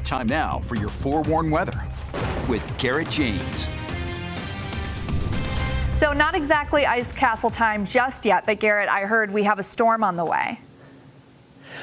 Time now for your forewarned weather with Garrett James. So not exactly ice castle time just yet, but Garrett, I heard we have a storm on the way.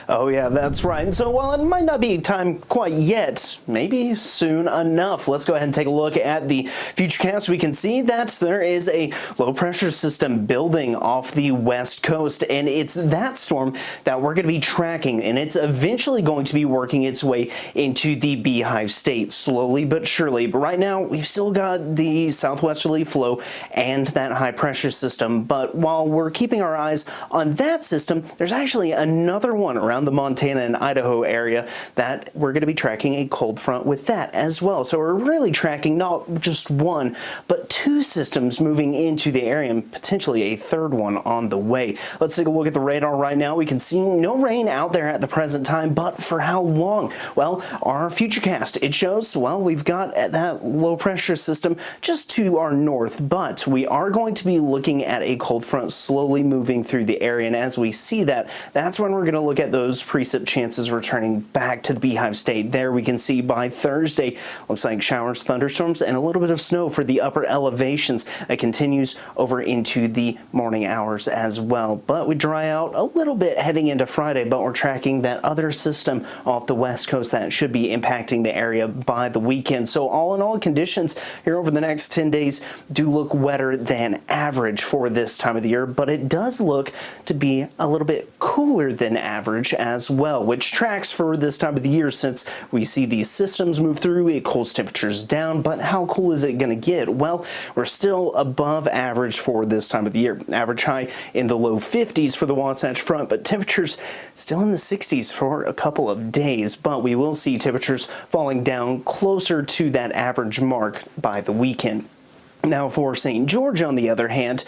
Oh yeah, that's right. So while it might not be time quite yet, maybe soon enough. Let's go ahead and take a look at the futurecast. We can see that there is a low pressure system building off the west coast, and it's that storm that we're going to be tracking, and it's eventually going to be working its way into the Beehive State, slowly but surely. But right now, we've still got the southwesterly flow and that high pressure system. But while we're keeping our eyes on that system, there's actually another one around the Montana and Idaho area that we're going to be tracking a cold front with that as well. So we're really tracking not just one, but two systems moving into the area and potentially a third one on the way. Let's take a look at the radar right now. We can see no rain out there at the present time, but for how long? Well, our futurecast, it shows, well, we've got that low pressure system just to our north, but we are going to be looking at a cold front slowly moving through the area. And as we see that, that's when we're going to look at those precip chances returning back to the Beehive State. There we can see by Thursday, looks like showers, thunderstorms, and a little bit of snow for the upper elevations. That continues over into the morning hours as well. But we dry out a little bit heading into Friday, but we're tracking that other system off the west coast that should be impacting the area by the weekend. So all in all, conditions here over the next 10 days do look wetter than average for this time of the year, but it does look to be a little bit cooler than average as well, which tracks for this time of the year since we see these systems move through, it cools temperatures down. But how cool is it going to get? Well, we're still above average for this time of the year. Average high in the low 50s for the Wasatch Front, but temperatures still in the 60s for a couple of days. But we will see temperatures falling down closer to that average mark by the weekend. Now for St. George, on the other hand,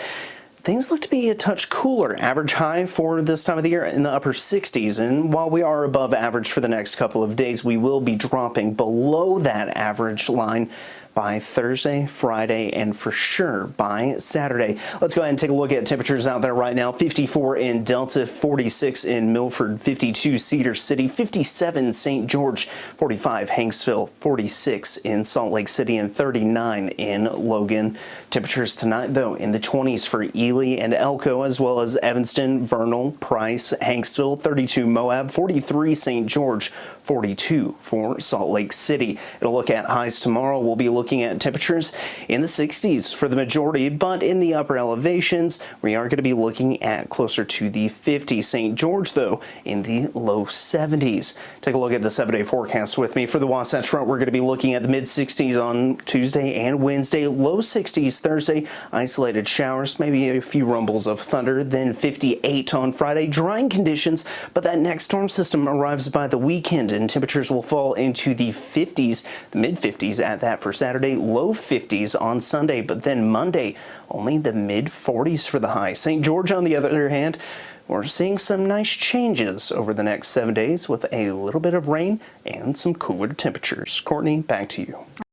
things look to be a touch cooler. Average high for this time of the year in the upper 60s. And while we are above average for the next couple of days, we will be dropping below that average line by Thursday, Friday, and for sure by Saturday. Let's go ahead and take a look at temperatures out there right now. 54 in Delta, 46 in Milford, 52 Cedar City, 57 St. George, 45 Hanksville, 46 in Salt Lake City, and 39 in Logan. Temperatures tonight, though, in the 20s for Ely and Elko, as well as Evanston, Vernal, Price, Hanksville, 32 Moab, 43 St. George, 42 for Salt Lake City. It'll look at highs tomorrow. We'll be looking at temperatures in the 60s for the majority, but in the upper elevations, we are going to be looking at closer to the 50s. St. George, though, in the low 70s. Take a look at the 7-day forecast with me. For the Wasatch Front, we're going to be looking at the mid-60s on Tuesday and Wednesday, low 60s Thursday, isolated showers, maybe a few rumbles of thunder, then 58 on Friday, drying conditions, but that next storm system arrives by the weekend, and temperatures will fall into the 50s, the mid-50s at that for Saturday, low 50s on Sunday, but then Monday, only the mid-40s for the high. St. George, on the other hand, we're seeing some nice changes over the next 7 days with a little bit of rain and some cooler temperatures. Courtney, back to you.